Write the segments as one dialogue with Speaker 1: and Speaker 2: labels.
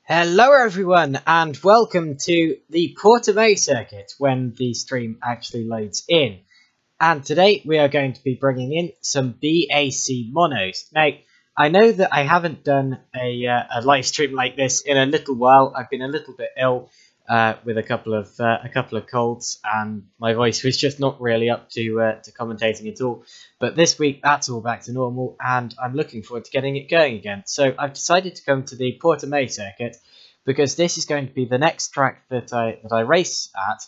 Speaker 1: Hello everyone and welcome to the Portimao circuit when the stream actually loads in. And today we are going to be bringing in some BAC Monos. Now, I know that I haven't done a live stream like this in a little while. I've been a little bit ill with a couple of colds, and my voice was just not really up to commentating at all. But this week that's all back to normal, and I'm looking forward to getting it going again. So I've decided to come to the Portimao circuit because this is going to be the next track that I race at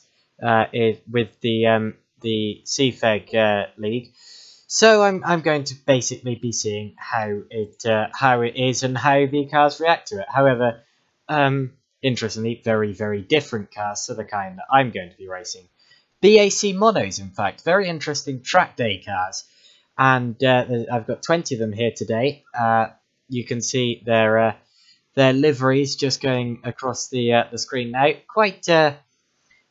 Speaker 1: with the CFEG league. So I'm going to basically be seeing how it is and how the cars react to it. However, interestingly, very different cars to the kind that I'm going to be racing. BAC Monos, in fact, very interesting track day cars, and I've got 20 of them here today. You can see their liveries just going across the screen now. Quite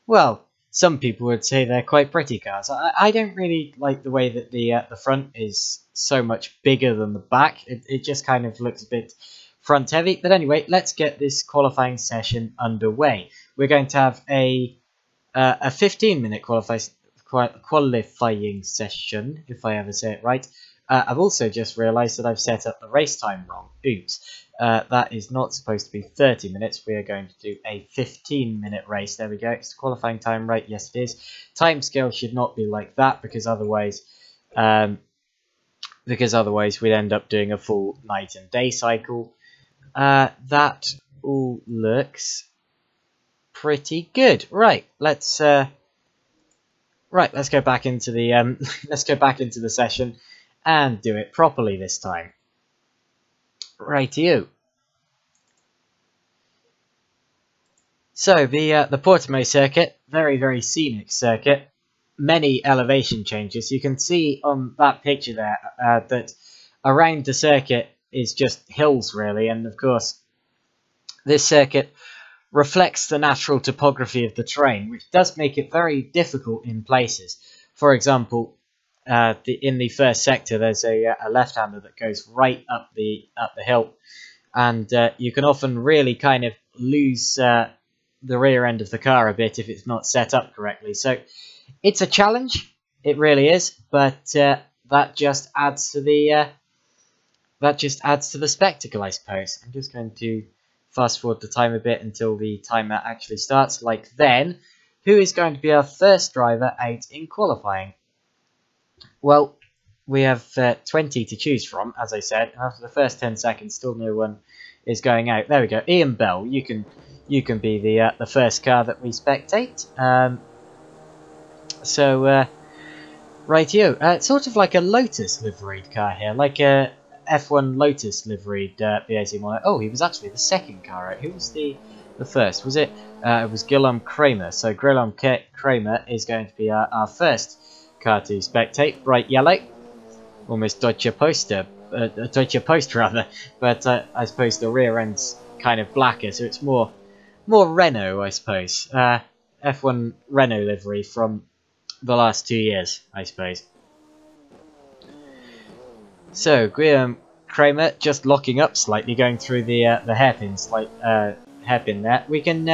Speaker 1: well. Some people would say they're quite pretty cars. I don't really like the way that the front is so much bigger than the back. It just kind of looks a bit front heavy. But anyway, let's get this qualifying session underway. We're going to have a 15-minute qualifying session, if I ever say it right. I've also just realised that I've set up the race time wrong. Oops. That is not supposed to be 30 minutes. We are going to do a 15-minute race. There we go. It's the qualifying time, right? Yes, it is. Time scale should not be like that because otherwise we'd end up doing a full night and day cycle. That all looks pretty good. Right. Let's go back into the session and do it properly this time. Rightio. So the Portimao circuit, very scenic circuit. Many elevation changes. You can see on that picture there that around the circuit is just hills really, and of course this circuit reflects the natural topography of the terrain, which does make it very difficult in places. For example, in the first sector, there's a left-hander that goes right up the hill, and you can often really kind of lose the rear end of the car a bit if it's not set up correctly. So it's a challenge, it really is, but that just adds to the spectacle, I suppose. I'm just going to fast forward the time a bit until the timer actually starts. Like then, who is going to be our first driver out in qualifying? Well, we have 20 to choose from, as I said. After the first 10 seconds, still no one is going out. There we go. Ian Bell, you can be the first car that we spectate. Rightio. It's sort of like a Lotus liveried car here, like a F1 Lotus liveried BAC Mono. Oh, he was actually the second car out. Who was the first? Was it? It was Guillaume Kramer. So Guillaume Kramer is going to be our first car to spectate. Bright yellow, almost Deutsche Post rather, but I suppose the rear end's kind of blacker, so it's more Renault, I suppose. F1 Renault livery from the last 2 years, I suppose. So Guillaume Kramer just locking up slightly, going through the hairpin there. We can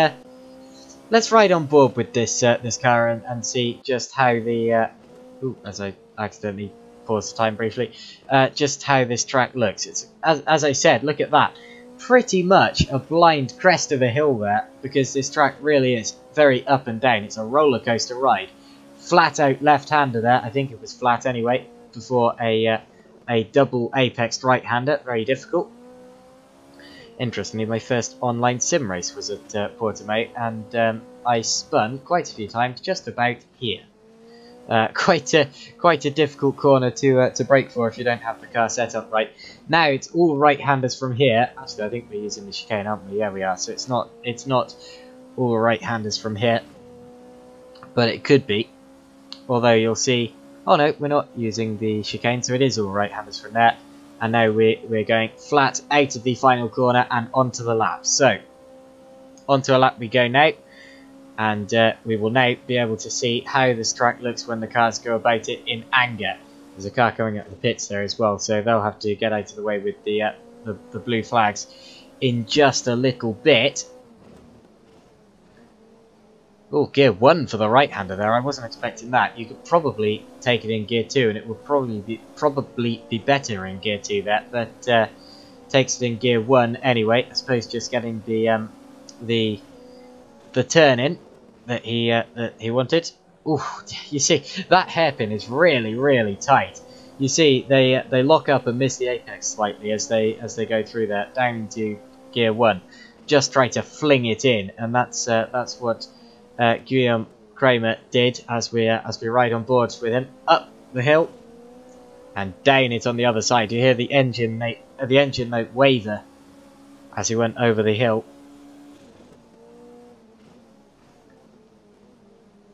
Speaker 1: let's ride on board with this car and see just how the as I accidentally paused the time briefly, just how this track looks. It's as I said, look at that, pretty much a blind crest of a hill there, because this track really is very up and down. It's a roller coaster ride. Flat out left-hander there. I think it was flat anyway before a double apexed right-hander. Very difficult. Interestingly, my first online sim race was at Portimao, and I spun quite a few times just about here. Quite a difficult corner to brake for if you don't have the car set up right. Now it's all right-handers from here. Actually, I think we're using the chicane, aren't we? Yeah, we are. So it's not all right-handers from here, but it could be. Although you'll see, oh no, we're not using the chicane, so it is all right-handers from there. And now we're going flat out of the final corner and onto the lap. So onto a lap we go now. And we will now be able to see how this track looks when the cars go about it in anger. There's a car coming up the pits there as well, so they'll have to get out of the way with the blue flags in just a little bit. Oh, gear 1 for the right-hander there. I wasn't expecting that. You could probably take it in gear 2, and it would probably be better in gear 2 there. But takes it in gear 1 anyway. I suppose just getting the turn in that he wanted. Ooh, you see that hairpin is really tight. You see they lock up and miss the apex slightly as they go through there down into gear 1. Just try to fling it in, and that's what Guillaume Kramer did as we ride on boards with him up the hill and down it on the other side. You hear the engine note waver as he went over the hill.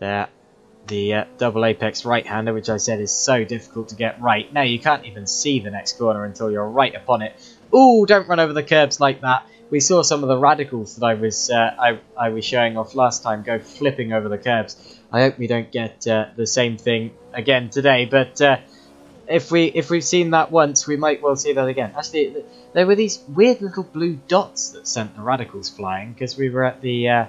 Speaker 1: There, the double apex right-hander, which I said is so difficult to get right. Now you can't even see the next corner until you're right upon it. Ooh, don't run over the curbs like that. We saw some of the radicals that I was showing off last time go flipping over the curbs. I hope we don't get the same thing again today. But if we've seen that once, we might well see that again. Actually, there were these weird little blue dots that sent the radicals flying because we were at the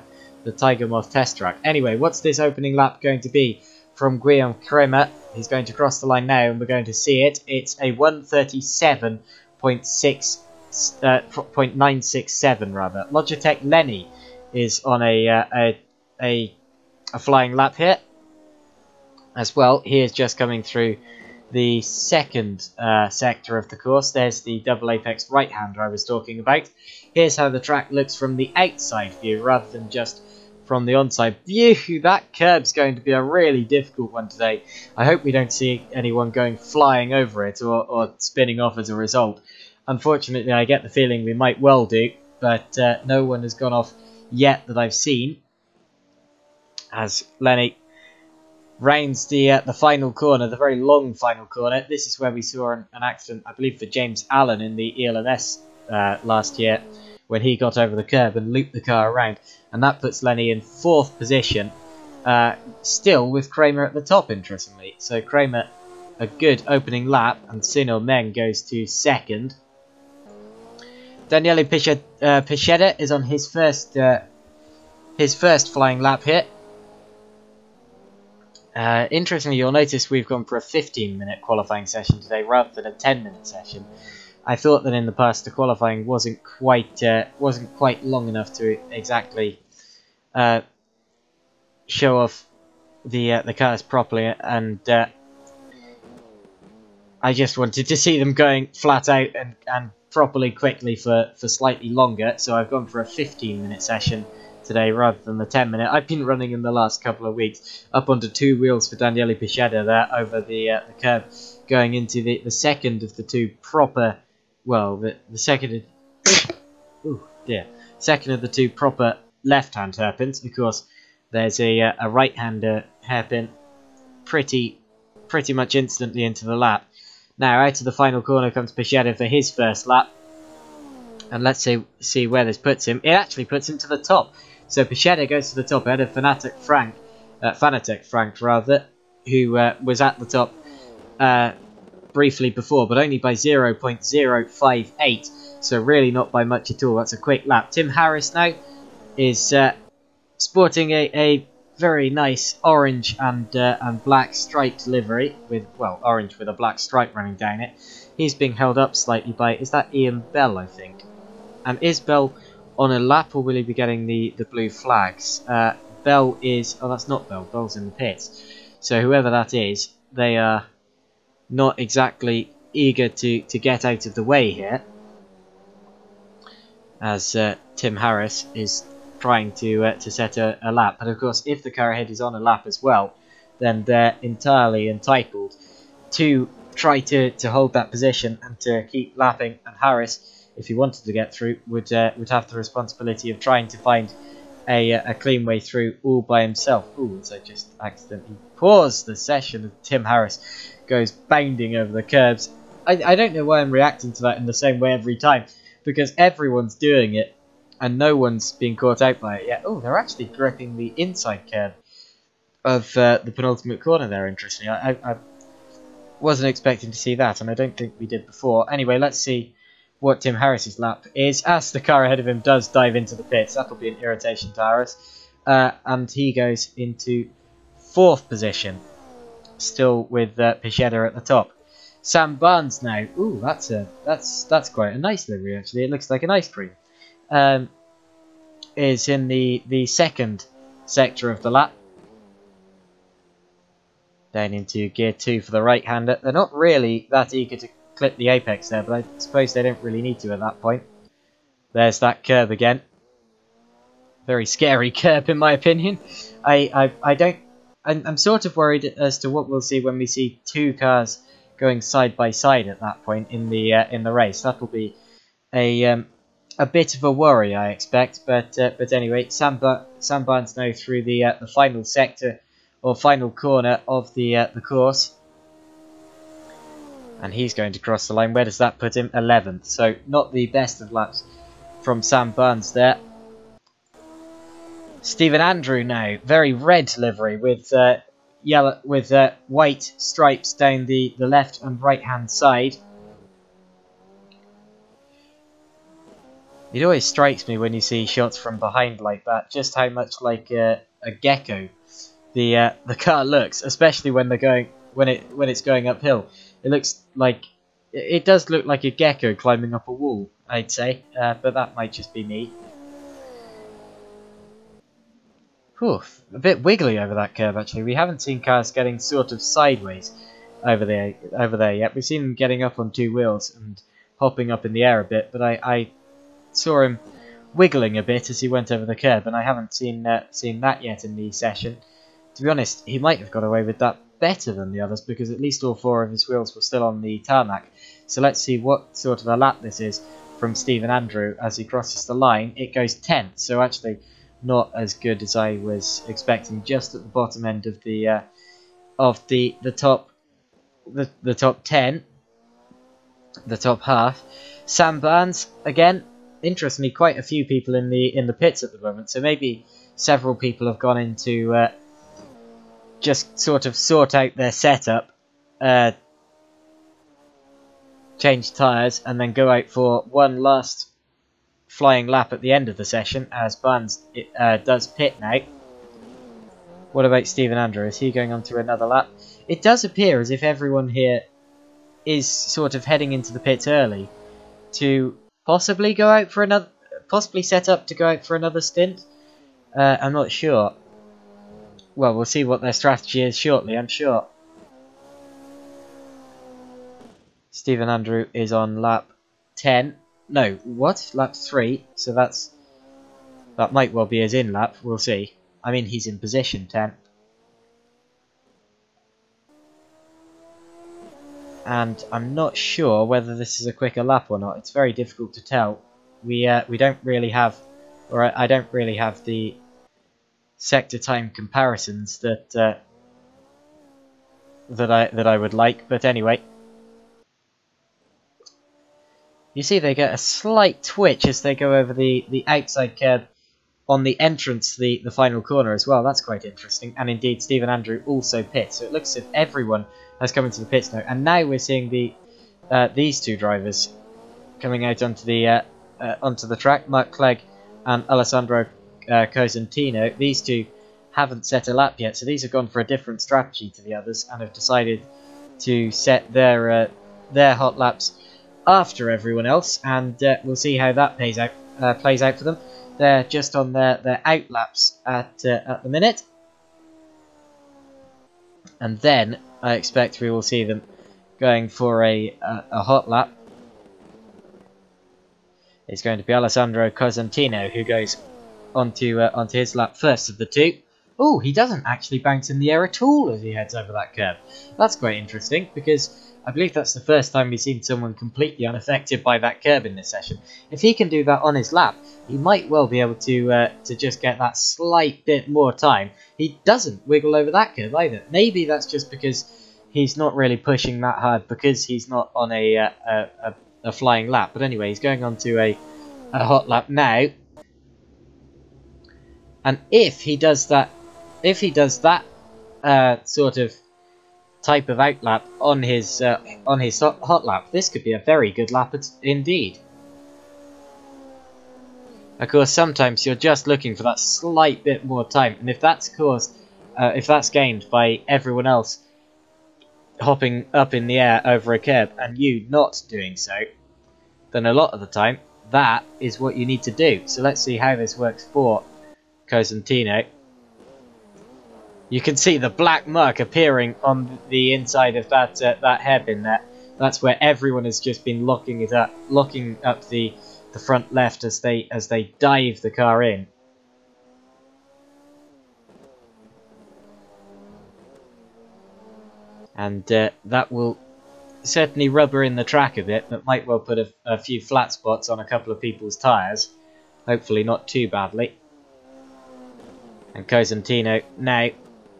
Speaker 1: Tiger Moth test track. Anyway, what's this opening lap going to be from Guillaume Kramer? He's going to cross the line now, and we're going to see it. It's a 1:37.967 rather. Logitech Lenny is on a flying lap here as well. He is just coming through the second sector of the course. There's the double apex right-hander I was talking about. Here's how the track looks from the outside view rather than just from the onside view. That curb's going to be a really difficult one today. I hope we don't see anyone going flying over it or spinning off as a result. Unfortunately, I get the feeling we might well do, but no one has gone off yet that I've seen. As Lenny rounds the final corner, the very long final corner. This is where we saw an accident, I believe, for James Allen in the ELMS last year, when he got over the curb and looped the car around. And that puts Lenny in 4th position, still with Kramer at the top, interestingly. So Kramer, a good opening lap, and Sino Meng goes to 2nd. Daniele Pichetta is on his first flying lap here. Interestingly, you'll notice we've gone for a 15-minute qualifying session today rather than a 10-minute session. I thought that in the past the qualifying wasn't quite long enough to exactly show off the cars properly, and I just wanted to see them going flat out and properly quickly for slightly longer. So I've gone for a 15-minute session today rather than the 10-minute. I've been running in the last couple of weeks up onto 2 wheels for Daniele Pichetta there over the curb, going into the second of the two proper. Well, the second of the two proper left-hand hairpins. Of course, there's a right-hander hairpin pretty much instantly into the lap. Now, out of the final corner comes Pichetta for his first lap. And let's see where this puts him. It actually puts him to the top. So Pichetta goes to the top ahead of Fanatec Frank, rather, who was at the top briefly before, but only by 0.058, so really not by much at all. That's a quick lap. Tim Harris now is sporting a very nice orange and black striped livery with, well, orange with a black stripe running down it. He's being held up slightly by, is that Ian Bell, I think? And is Bell on a lap, or will he be getting the blue flags? Bell is, oh, that's not Bell, Bell's in the pits. So whoever that is, they are not exactly eager to get out of the way here, as Tim Harris is trying to set a lap. But of course, if the car ahead is on a lap as well, then they're entirely entitled to try to hold that position and to keep lapping. And Harris, if he wanted to get through, would have the responsibility of trying to find a clean way through all by himself. Ooh, so just accidentally paused the session, and Tim Harris goes bounding over the curbs. I don't know why I'm reacting to that in the same way every time, because everyone's doing it and no one's being caught out by it yet. Oh, they're actually gripping the inside curb of the penultimate corner there, interestingly. I wasn't expecting to see that, and I don't think we did before. Anyway, let's see what Tim Harris's lap is, as the car ahead of him does dive into the pits. That'll be an irritation to Harris. And he goes into 4th position, still with Pichetta at the top. Sam Barnes now. Ooh, that's quite a nice livery actually. It looks like an ice cream. Is in the 2nd sector of the lap. Down into gear 2 for the right-hander. They're not really that eager to clip the apex there, but I suppose they don't really need to at that point. There's that curb again. Very scary curb in my opinion. I'm sort of worried as to what we'll see when we see 2 cars going side by side at that point in the race. That'll be a bit of a worry, I expect. But anyway, Sam Barnes now through the final sector or final corner of the course, and he's going to cross the line. Where does that put him? 11th. So not the best of laps from Sam Barnes there. Stephen Andrew now, very red livery with yellow with white stripes down the left and right hand side. It always strikes me when you see shots from behind like that, just how much like a gecko the car looks, especially when it's going uphill. It looks like it does look like a gecko climbing up a wall, I'd say, but that might just be me. Whew, a bit wiggly over that curve actually. We haven't seen cars getting sort of sideways over there yet. We've seen them getting up on 2 wheels and hopping up in the air a bit, but I saw him wiggling a bit as he went over the curb, and I haven't seen that yet in the session. To be honest, he might have got away with that better than the others, because at least all 4 of his wheels were still on the tarmac. So let's see what sort of a lap this is from Stephen Andrew as he crosses the line. It goes 10th, so actually not as good as I was expecting, just at the bottom end of the top 10, the top half. Sam Barnes again. Interestingly, quite a few people in the pits at the moment, so maybe several people have gone into just sort of sort out their setup, change tyres, and then go out for one last flying lap at the end of the session, as Barnes does pit now. What about Stephen Andrew? Is he going on to another lap? It does appear as if everyone here is sort of heading into the pits early to possibly go out for another, possibly set up to go out for another stint. I'm not sure. Well, we'll see what their strategy is shortly, I'm sure. Stephen Andrew is on lap 10. No, what? Lap 3. So that might well be his in lap. We'll see. I mean, he's in position 10. And I'm not sure whether this is a quicker lap or not. It's very difficult to tell. We don't really have, or I don't really have the sector time comparisons that I would like. But anyway, you see they get a slight twitch as they go over the outside curb on the entrance to the final corner as well. That's quite interesting. And indeed, Stephen Andrew also pits. So it looks as if everyone has come into the pits now. And now we're seeing these 2 drivers coming out onto the track. Mark Clegg and Alessandro Cosentino. These 2 haven't set a lap yet, so these have gone for a different strategy to the others and have decided to set their hot laps after everyone else. And we'll see how that plays out for them. They're just on their out laps at the minute, and then I expect we will see them going for a hot lap. It's going to be Alessandro Cosentino who goes onto his lap first of the 2. Oh, he doesn't actually bounce in the air at all as he heads over that curve. That's quite interesting, because I believe that's the first time we've seen someone completely unaffected by that curb in this session. If he can do that on his lap, he might well be able to just get that slight bit more time. He doesn't wiggle over that curve either. Maybe that's just because he's not really pushing that hard, because he's not on a flying lap. But anyway, he's going on to a hot lap now. And if he does that sort of type of outlap on his hot lap, this could be a very good lap indeed. Of course, sometimes you're just looking for that slight bit more time, and if that's gained by everyone else hopping up in the air over a curb and you not doing so, then a lot of the time that is what you need to do. So let's see how this works for Cosentino. You can see the black mark appearing on the inside of that hairpin there. That's where everyone has just been locking up the front left as they dive the car in. And that will certainly rubber in the track a bit, but might well put a few flat spots on a couple of people's tyres. Hopefully not too badly. And Cosentino now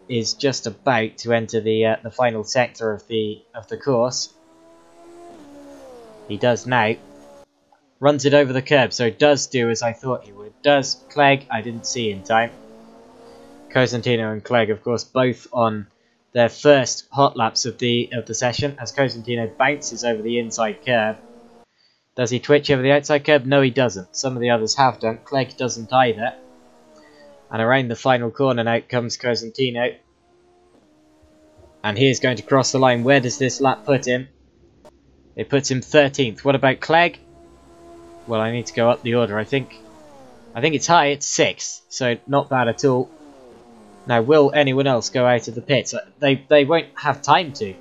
Speaker 1: is just about to enter the final sector of the course. He does now. Runs it over the curb, so does do as I thought he would. Does Clegg, I didn't see in time. Cosentino and Clegg, of course, both on their first hot laps of the session, as Cosentino bounces over the inside curb. Does he twitch over the outside curb? No, he doesn't. Some of the others have done. Clegg doesn't either. And around the final corner now comes Cosentino. And he is going to cross the line. Where does this lap put him? It puts him 13th. What about Clegg? Well, I need to go up the order. I think it's high. It's 6th. So not bad at all. Now, will anyone else go out of the pits? They won't have time to.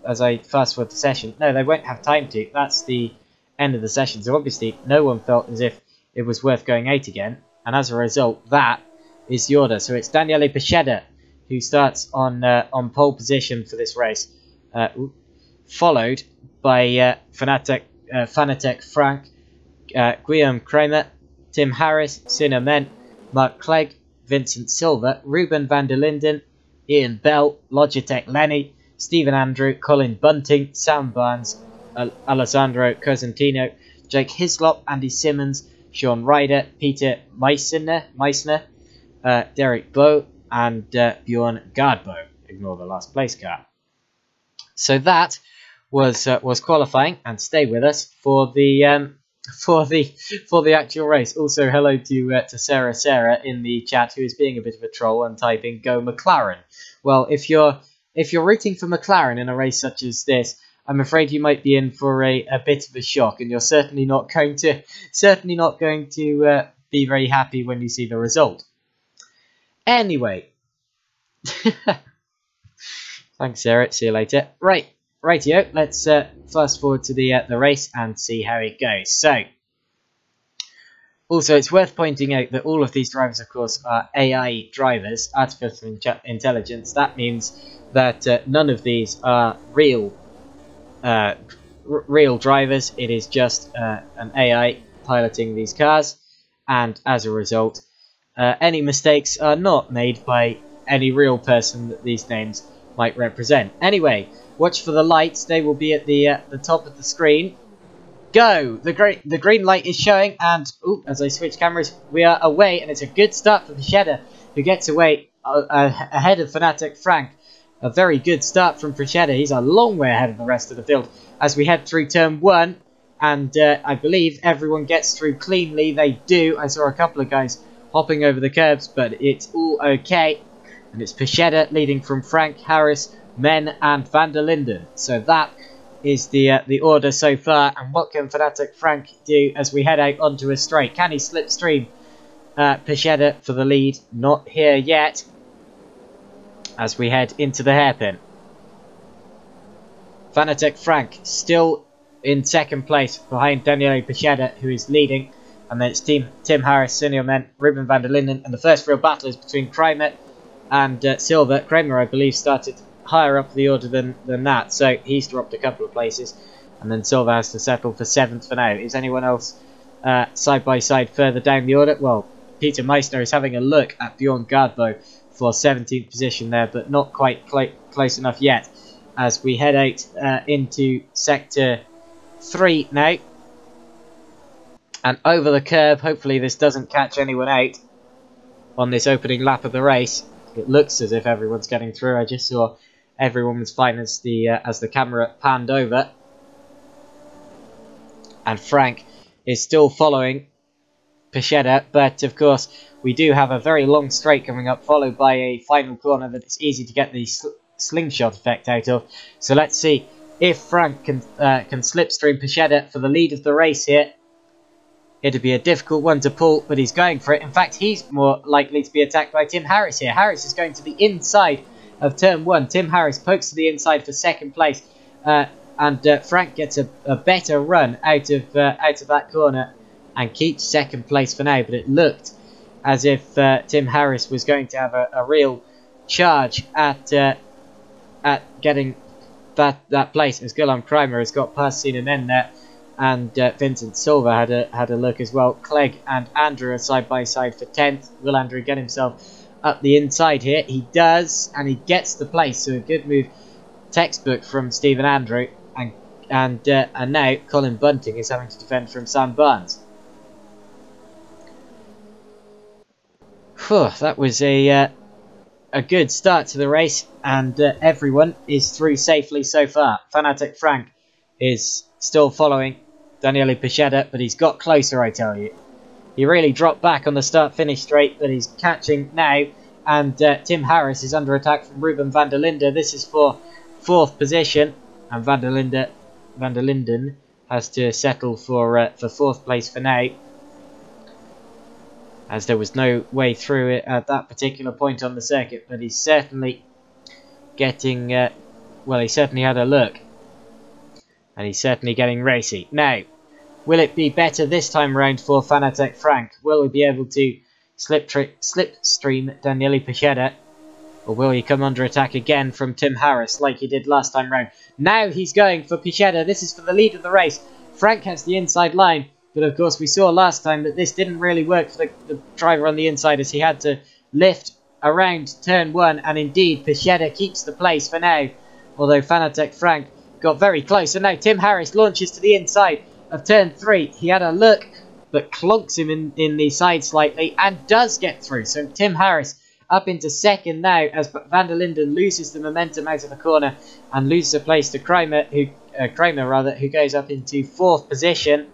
Speaker 1: As I fast forward the session, no, they won't have time to. That's the end of the session. So obviously, no one felt as if it was worth going out again. And as a result, that is the order. So it's Daniele Pichetta who starts on pole position for this race, followed by Fanatec Frank, Guillaume Kramer, Tim Harris, Sina Men, Mark Clegg, Vincent Silva, Ruben van der Linden, Ian Bell, Logitech Lenny, Stephen Andrew, Colin Bunting, Sam Barnes, Alessandro Cosentino, Jake Hislop, Andy Simmons, Sean Ryder, Peter Meissner, Derek Bowe, and Bjorn Gardbo. Ignore the last place car. So that was qualifying, and stay with us for the actual race. Also, hello to Sarah in the chat, who is being a bit of a troll and typing "Go McLaren." Well, if you're rooting for McLaren in a race such as this, I'm afraid you might be in for a bit of a shock, and you're certainly not going to be very happy when you see the result. Anyway, thanks, Sarah. See you later. Rightio. Let's fast forward to the race and see how it goes. So, also, it's worth pointing out that all of these drivers, of course, are AI drivers, artificial intelligence. That means that none of these are real drivers. It is just an AI piloting these cars, and as a result, any mistakes are not made by any real person that these names might represent. Anyway, watch for the lights. They will be at the top of the screen. Go! The green light is showing, and as I switch cameras, we are away, and it's a good start for Pichetta, who gets away ahead of Fanatec Frank. A very good start from Pichetta. He's a long way ahead of the rest of the field as we head through turn 1, and I believe everyone gets through cleanly. They do. I saw a couple of guys hopping over the curbs, but it's all okay. And it's Pichetta leading from Frank, Harris, Men, and van der Linden. So that is the order so far. And what can Fanatec Frank do as we head out onto a straight? Can he slipstream Pichetta for the lead? Not here yet, as we head into the hairpin. Fanatec Frank still in second place behind Daniele Pichetta, who is leading. And then it's Tim Harris, Senior Men, Ruben van der Linden. And the first real battle is between Kramer and Silva. Kramer, I believe, started higher up the order than that, so he's dropped a couple of places. And then Silva has to settle for 7th for now. Is anyone else side by side further down the order? Well, Peter Meissner is having a look at Bjorn Gardbo for 17th position there, but not quite close enough yet, as we head out into Sector 3 now. And over the curb, hopefully this doesn't catch anyone out on this opening lap of the race. It looks as if everyone's getting through. I just saw everyone was fine as the camera panned over. And Frank is still following Pichetta, but of course we do have a very long straight coming up, followed by a final corner that it's easy to get the slingshot effect out of. So let's see if Frank can slipstream Pichetta for the lead of the race here. It'd be a difficult one to pull, but he's going for it. In fact, he's more likely to be attacked by Tim Harris here. Harris is going to the inside of turn 1. Tim Harris pokes to the inside for second place, and Frank gets a better run out of that corner and keeps second place for now. But it looked as if Tim Harris was going to have a real charge at getting that place, as Guillaume Kreimer has got past Cena Men there. And Vincent Silva had a look as well. Clegg and Andrew are side by side for 10th. Will Andrew get himself up the inside here? He does, and he gets the place. So a good move, textbook from Stephen Andrew. And now Colin Bunting is having to defend from Sam Barnes. Whew, that was a good start to the race, and everyone is through safely so far. Fanatic Frank is still following Daniele Pichetta, but he's got closer, I tell you. He really dropped back on the start-finish straight, but he's catching now. And Tim Harris is under attack from Ruben van der Linde. This is for 4th position, and van der Linden has to settle for 4th place for now, as there was no way through it at that particular point on the circuit. But he's certainly getting, well, he certainly had a look. And he's certainly getting racy. Now, will it be better this time round for Fanatec Frank? Will he be able to slipstream Daniele Pichetta? Or will he come under attack again from Tim Harris like he did last time round? Now he's going for Pichetta. This is for the lead of the race. Frank has the inside line. But of course we saw last time that this didn't really work for the driver on the inside, as he had to lift around turn 1. And indeed, Pichetta keeps the place for now. Although Fanatec Frank got very close, and now Tim Harris launches to the inside of turn 3. He had a look, but clonks him in the side slightly, and does get through. So Tim Harris up into second now, as van der Linden loses the momentum out of the corner and loses a place to Kramer, who goes up into 4th position.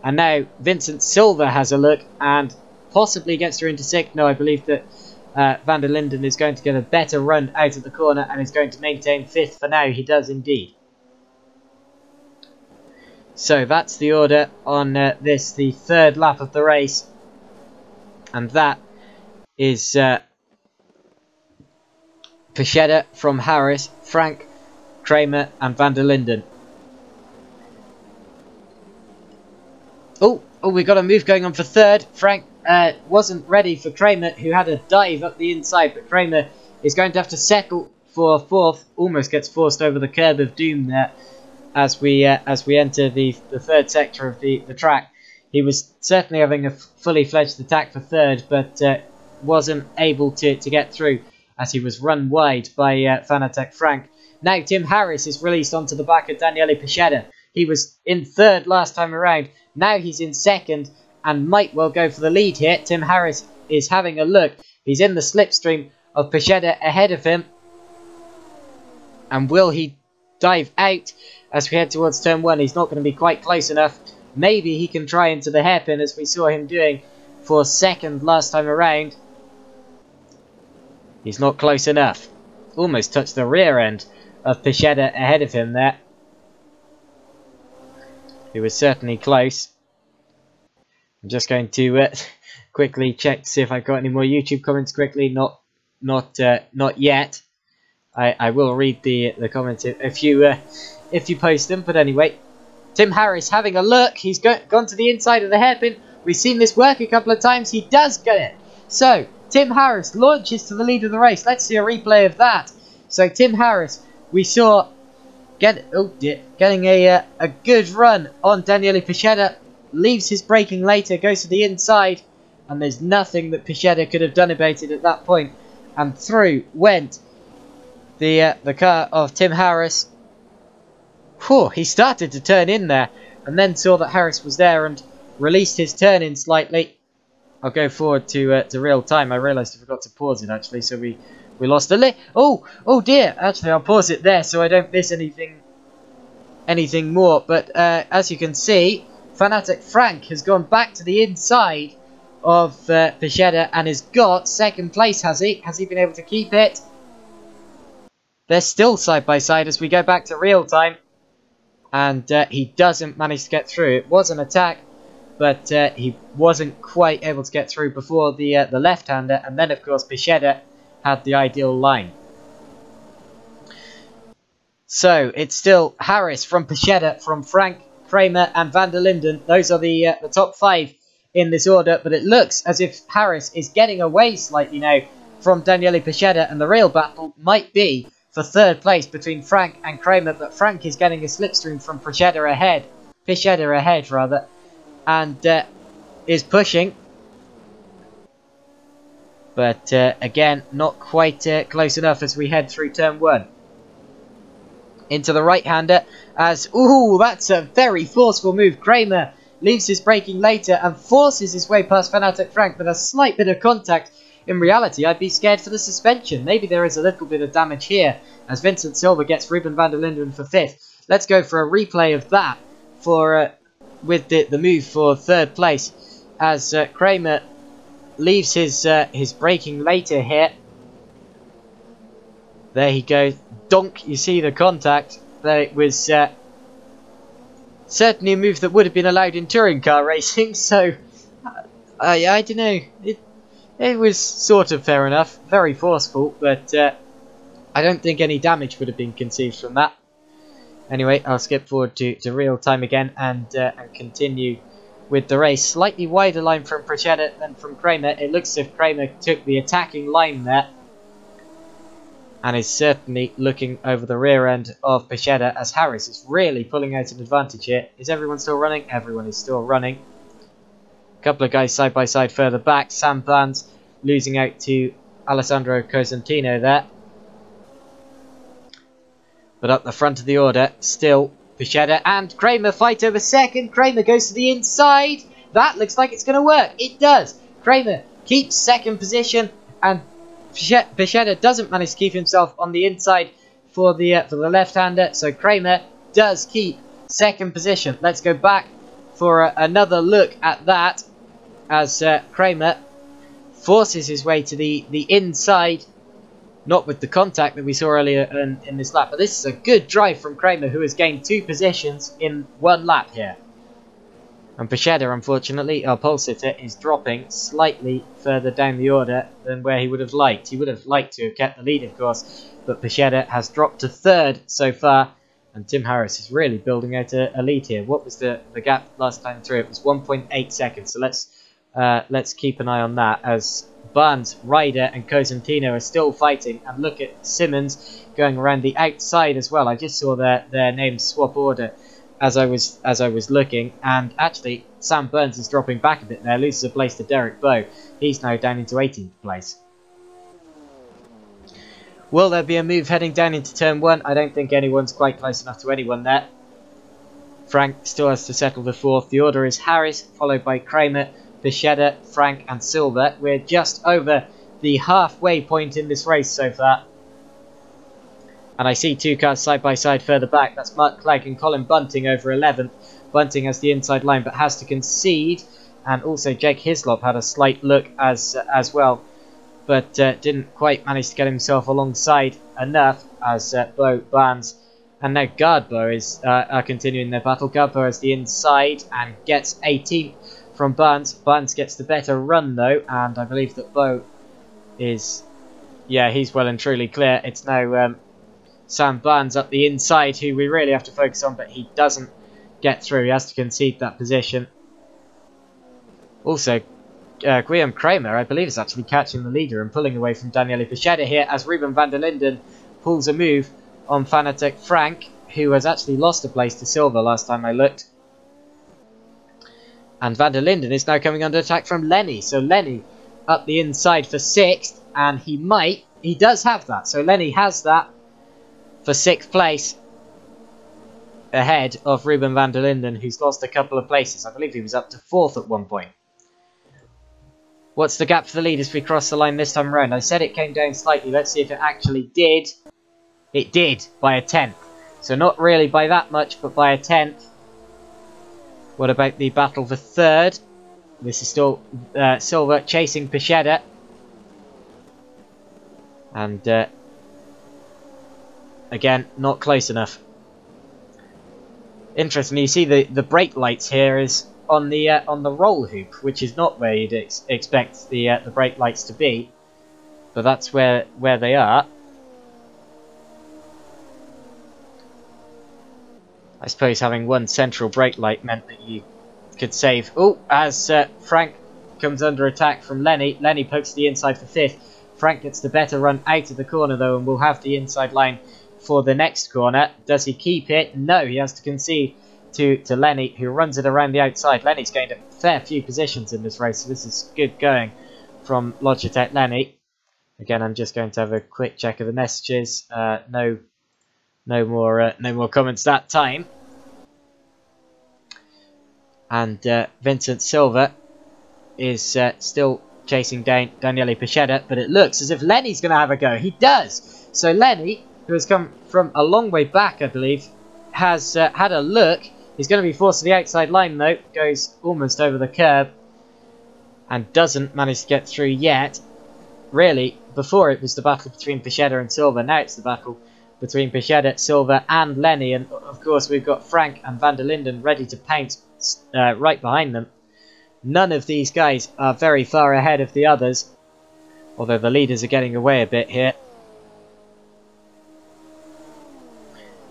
Speaker 1: And now Vincent Silva has a look and possibly gets through into 6th. No, I believe that van der Linden is going to get a better run out of the corner and is going to maintain 5th for now. He does indeed. So that's the order on the 3rd lap of the race. And that is Pichetta from Harris, Frank, Kramer and van der Linden. Oh, we got a move going on for 3rd. Frank wasn't ready for Kramer, who had a dive up the inside, but Kramer is going to have to settle for 4th. Almost gets forced over the curb of doom there as we enter the 3rd sector of the track. He was certainly having a fully fledged attack for 3rd, but wasn't able to get through as he was run wide by Fanatec Frank. Now Tim Harris is released onto the back of Daniele Pichetta. He was in 3rd last time around. Now he's in 2nd and might well go for the lead here. Tim Harris is having a look. He's in the slipstream of Pichetta ahead of him. And will he dive out as we head towards turn 1? He's not going to be quite close enough. Maybe he can try into the hairpin, as we saw him doing for 2nd last time around. He's not close enough. Almost touched the rear end of Pichetta ahead of him there. He was certainly close. I'm just going to quickly check to see if I've got any more YouTube comments quickly. Not yet. I will read the comments if you post them. But anyway, Tim Harris having a look. He's gone to the inside of the hairpin. We've seen this work a couple of times. He does get it. So Tim Harris launches to the lead of the race. Let's see a replay of that. So Tim Harris, we saw getting a good run on Daniele Pichetta. Leaves his braking later, goes to the inside, and there's nothing that Pichetta could have done about it at that point. And through went the car of Tim Harris. Whew, he started to turn in there, and then saw that Harris was there and released his turn in slightly. I'll go forward to real time. I realised I forgot to pause it actually, so we lost a lit. Oh dear! Actually, I'll pause it there so I don't miss anything more. But as you can see, Fanatic Frank has gone back to the inside of Pichetta and has got second place, has he? Has he been able to keep it? They're still side by side as we go back to real time. And he doesn't manage to get through. It was an attack, but he wasn't quite able to get through before the left-hander. And then, of course, Pichetta had the ideal line. So, it's still Harris from Pichetta, from Frank, Kramer and van der Linden. Those are the top 5 in this order. But it looks as if Harris is getting away slightly now from Daniele Pichetta. And the real battle might be for third place between Frank and Kramer. But Frank is getting a slipstream from Pichetta ahead. And is pushing. But again, not quite close enough as we head through turn 1. Into the right-hander as... Ooh, that's a very forceful move. Kramer leaves his braking later and forces his way past Fanatic Frank with a slight bit of contact. In reality, I'd be scared for the suspension. Maybe there is a little bit of damage here as Vincent Silva gets Ruben van der Linden for 5th. Let's go for a replay of that for with the move for third place as Kramer leaves his braking later here. There he goes. Donk, you see the contact. There it was certainly a move that would have been allowed in touring car racing. So, I don't know. It was sort of fair enough. Very forceful, but I don't think any damage would have been conceived from that. Anyway, I'll skip forward to real time again and continue with the race. Slightly wider line from Pichetta than from Kramer. It looks as if Kramer took the attacking line there. And is certainly looking over the rear end of Pichetta as Harris is really pulling out an advantage here. Is everyone still running? Everyone is still running. A couple of guys side by side further back. Sam Barnes losing out to Alessandro Cosentino there. But up the front of the order, still Pichetta and Kramer fight over second. Kramer goes to the inside. That looks like it's going to work. It does. Kramer keeps second position and Pichetta doesn't manage to keep himself on the inside for the left-hander, so Kramer does keep second position. Let's go back for another look at that as Kramer forces his way to the inside, not with the contact that we saw earlier in this lap. But this is a good drive from Kramer, who has gained 2 positions in 1 lap here. And Pichetta, unfortunately, our pole sitter, is dropping slightly further down the order than where he would have liked. He would have liked to have kept the lead, of course, but Pichetta has dropped to 3rd so far, and Tim Harris is really building out a lead here. What was the gap last time through? It was 1.8 seconds, so let's keep an eye on that as Barnes, Ryder and Cosentino are still fighting, and look at Simmons going around the outside as well. I just saw their names swap order as I was looking, and actually Sam Burns is dropping back a bit there, loses a place to Derek Bowe. He's now down into 18th place. Will there be a move heading down into turn 1? I don't think anyone's quite close enough to anyone there. Frank still has to settle the 4th. The order is Harris, followed by Kramer, Pichetta, Frank and Silva. We're just over the halfway point in this race so far. And I see 2 cars side by side further back. That's Mark Clegg and Colin Bunting over 11th. Bunting has the inside line but has to concede. And also Jake Hislop had a slight look as well. But didn't quite manage to get himself alongside enough as Bowe, Barnes and now Gardbo are continuing their battle. Gardbo has the inside and gets 18th from Barnes. Barnes gets the better run though, and I believe that Bowe is... yeah, he's well and truly clear. It's now... Sam Barnes up the inside, who we really have to focus on, but he doesn't get through. He has to concede that position. Also, Guillaume Kramer, I believe, is actually catching the leader and pulling away from Daniele Pichetta here as Ruben van der Linden pulls a move on Fanatic Frank, who has actually lost a place to Silva last time I looked. And van der Linden is now coming under attack from Lenny. So Lenny up the inside for 6th, and he does have that. So Lenny has that for 6th place, ahead of Ruben van der Linden, who's lost a couple of places. I believe he was up to 4th at one point. What's the gap for the lead as we cross the line this time around? I said it came down slightly. Let's see if it actually did. It did, by a 10th. So not really by that much, but by a 10th. What about the battle for third? This is still Silver chasing Pichetta. And again, not close enough. Interestingly, you see the brake lights here is on the roll hoop, which is not where you'd expect the brake lights to be, but that's where they are. I suppose having one central brake light meant that you could save. Oh, as Frank comes under attack from Lenny. Lenny pokes the inside for fifth. Frank gets the better run out of the corner though, and will have the inside line for the next corner. Does he keep it? No, he has to concede to Lenny, who runs it around the outside. Lenny's gained a fair few positions in this race, so this is good going from Logitech Lenny. Again, I'm just going to have a quick check of the messages. No more comments that time. And Vincent Silva is still chasing down Daniele Pichetta, but it looks as if Lenny's going to have a go. He does! So Lenny, who has come from a long way back, I believe, has had a look. He's going to be forced to the outside line, though. Goes almost over the curb and doesn't manage to get through yet. Really, before it was the battle between Pichetta and Silva. Now it's the battle between Pichetta, Silva and Lenny. And, of course, we've got Frank and van der Linden ready to pounce right behind them. None of these guys are very far ahead of the others, although the leaders are getting away a bit here.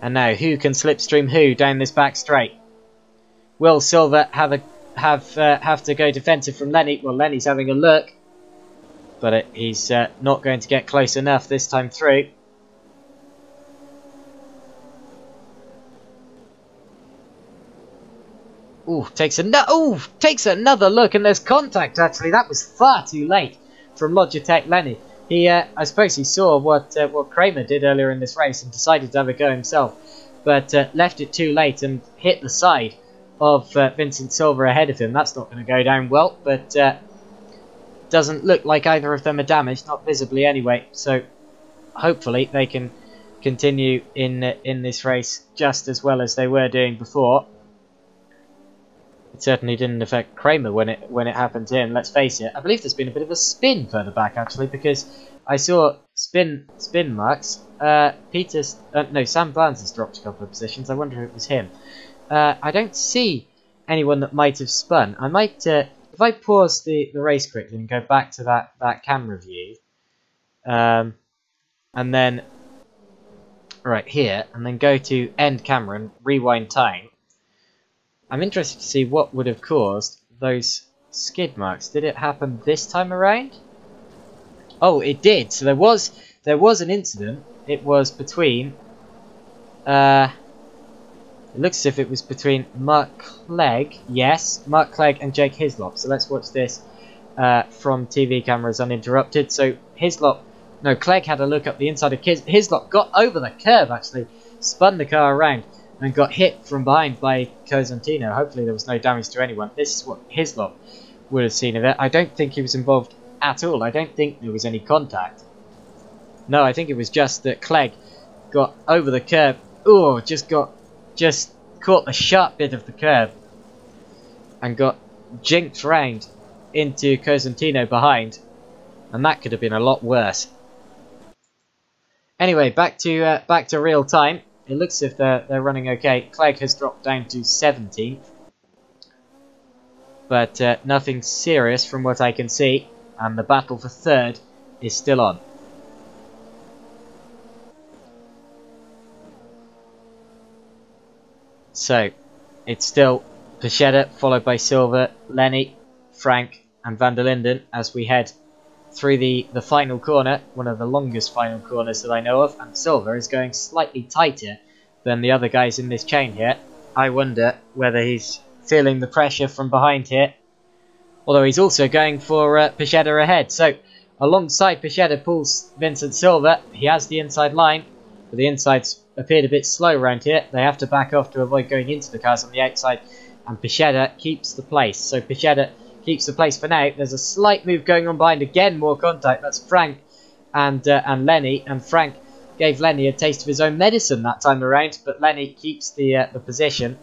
Speaker 1: And now, who can slipstream who down this back straight? Will Silva have to go defensive from Lenny? Well, Lenny's having a look, but he's not going to get close enough this time through. Ooh, takes another look, and there's contact. Actually, that was far too late from Logitech Lenny. He, I suppose, he saw what Kramer did earlier in this race and decided to have a go himself, but left it too late and hit the side of Vincent Silva ahead of him. That's not going to go down well, but doesn't look like either of them are damaged, not visibly anyway. So hopefully they can continue in this race just as well as they were doing before. It certainly didn't affect Kramer when it happened to him, let's face it. I believe there's been a bit of a spin further back, actually, because I saw spin marks. Sam Barnes has dropped a couple of positions. I wonder if it was him. I don't see anyone that might have spun. I might, if I pause the race quickly and go back to that camera view, and then, right here, and then go to end camera and rewind time. I'm interested to see what would have caused those skid marks. Did it happen this time around? Oh, it did. So there was an incident. It was between it looks as if it was between Mark Clegg, yes, Mark Clegg and Jake Hislop. So let's watch this from TV cameras uninterrupted. So Clegg had a look up the inside of Hislop, got over the curb actually, spun the car around, and got hit from behind by Cosentino. Hopefully there was no damage to anyone. This is what Hislop would have seen of it. I don't think he was involved at all. I don't think there was any contact. No, I think it was just that Clegg got over the curb. Oh, just caught the sharp bit of the curb and got jinked round into Cosentino behind. And that could have been a lot worse. Anyway, back to real time. It looks as if they're running okay. Clegg has dropped down to 17th. But nothing serious from what I can see. And the battle for third is still on. So, it's still Pichetta, followed by Silva, Lenny, Frank and van der Linden as we head through the final corner, one of the longest final corners that I know of, and Silva is going slightly tighter than the other guys in this chain here. I wonder whether he's feeling the pressure from behind here, although he's also going for Pichetta ahead. So alongside Pichetta pulls Vincent Silva. He has the inside line, but the insides appeared a bit slow around here. They have to back off to avoid going into the cars on the outside, and Pichetta keeps the place. So Pichetta keeps the place for now. There's a slight move going on behind. Again, more contact. That's Frank and Lenny. And Frank gave Lenny a taste of his own medicine that time around. But Lenny keeps the position.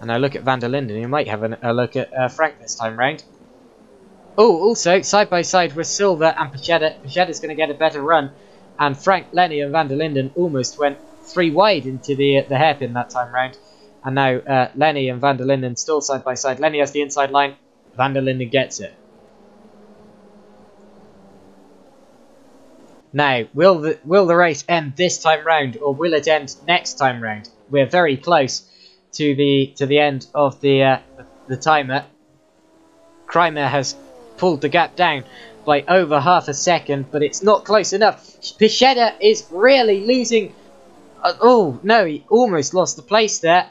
Speaker 1: And I look at Van der Linden. He might have a look at Frank this time round. Oh, also, side by side with Silva and Pichetta. Pichetta's going to get a better run. And Frank, Lenny and Van der Linden almost went 3 wide into the hairpin that time round. And now Lenny and Van der Linden still side by side. Lenny has the inside line. Van der Linden gets it. Now, will the race end this time round, or will it end next time round? We're very close to the end of the timer. Kreimer has pulled the gap down by over half a second, but it's not close enough. Pichetta is really losing. Oh no, he almost lost the place there.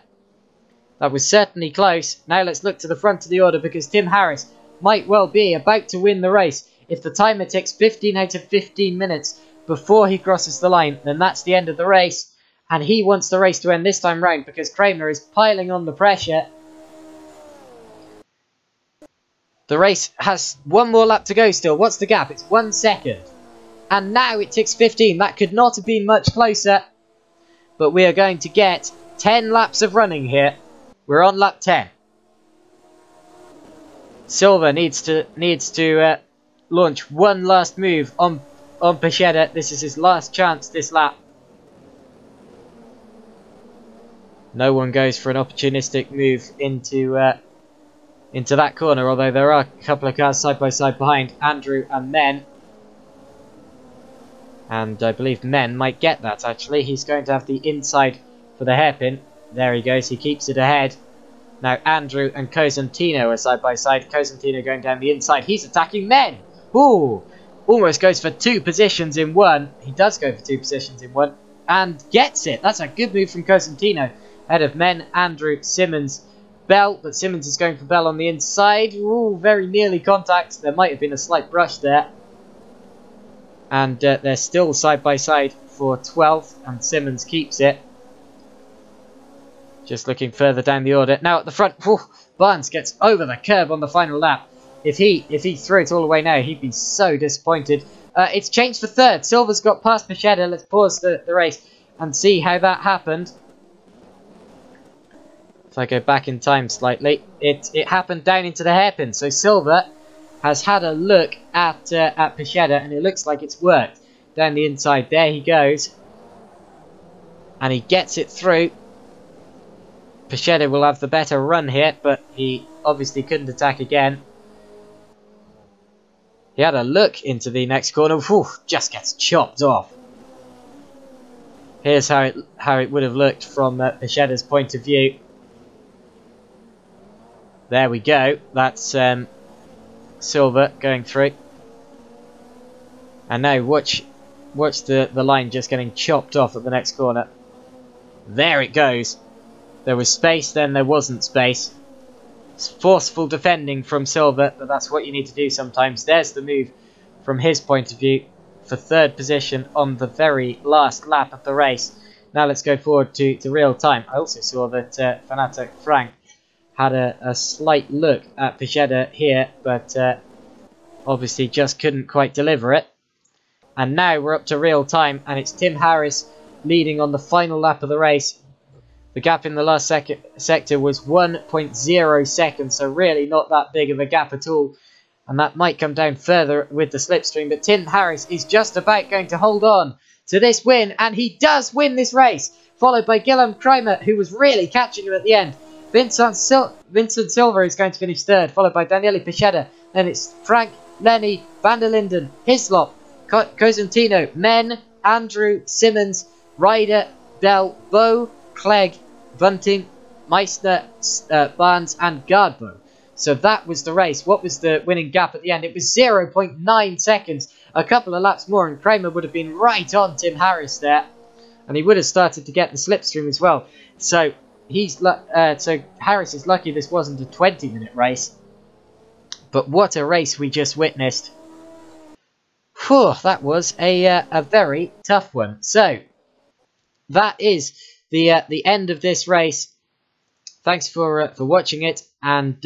Speaker 1: That was certainly close. Now let's look to the front of the order, because Tim Harris might well be about to win the race. If the timer takes 15 out of 15 minutes before he crosses the line, then that's the end of the race. And he wants the race to end this time round, because Kramer is piling on the pressure. The race has 1 more lap to go still. What's the gap? It's 1 second. And now it ticks 15. That could not have been much closer. But we are going to get 10 laps of running here. We're on lap 10. Silva needs to launch one last move on Pichetta. This is his last chance this lap. No one goes for an opportunistic move into that corner, although there are a couple of cars side by side behind Andrew and Men. And I believe Men might get that, actually. He's going to have the inside for the hairpin. There he goes, he keeps it ahead. Now Andrew and Cosentino are side by side. Cosentino going down the inside. He's attacking Men. Ooh, almost goes for 2 positions in one. He does go for 2 positions in one and gets it. That's a good move from Cosentino. Ahead of Men, Andrew, Simmons, Bell, but Simmons is going for Bell on the inside. Ooh, very nearly contact. There might have been a slight brush there. And they're still side by side for 12th, and Simmons keeps it. Just looking further down the order. Now at the front, whew, Barnes gets over the curb on the final lap. If he threw it all away now, he'd be so disappointed. It's changed for 3rd. Silva's got past Pichetta. Let's pause the race and see how that happened. If I go back in time slightly, it happened down into the hairpin. So Silva has had a look at Pichetta, and it looks like it's worked. Down the inside, there he goes. And he gets it through. Pichetta will have the better run here, but he obviously couldn't attack again. He had a look into the next corner. Whew, just gets chopped off. Here's how it would have looked from Pichetta's point of view. There we go. That's Silva going through. And now watch the line just getting chopped off at the next corner. There it goes. There was space, then there wasn't space. It's forceful defending from Silva, but that's what you need to do sometimes. There's the move from his point of view for 3rd position on the very last lap of the race. Now let's go forward to real time. I also saw that Fanatic Frank had a slight look at Pichetta here, but obviously just couldn't quite deliver it. And now we're up to real time, and it's Tim Harris leading on the final lap of the race. The gap in the last sector was 1.0 seconds, so really not that big of a gap at all. And that might come down further with the slipstream, but Tim Harris is just about going to hold on to this win, and he does win this race, followed by Guillaume Kreimer, who was really catching him at the end. Vincent Silva is going to finish 3rd, followed by Daniele Pichetta. Then it's Frank, Lenny, Van der Linden, Hislop, Cosentino, Men, Andrew, Simmons, Ryder, Bell, Bow, Clegg, Bunting, Meissner, Barnes and Gardbo. So that was the race. What was the winning gap at the end? It was 0.9 seconds. A couple of laps more and Kramer would have been right on Tim Harris there. And he would have started to get the slipstream as well. So so Harris is lucky this wasn't a 20-minute race. But what a race we just witnessed. Whew, that was a very tough one. So that is the end of this race. Thanks for watching it, and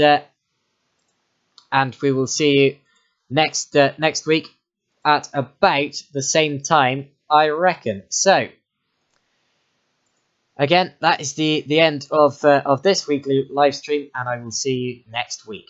Speaker 1: we will see you next week at about the same time, I reckon. So Again, that is the end of this weekly live stream, and I will see you next week.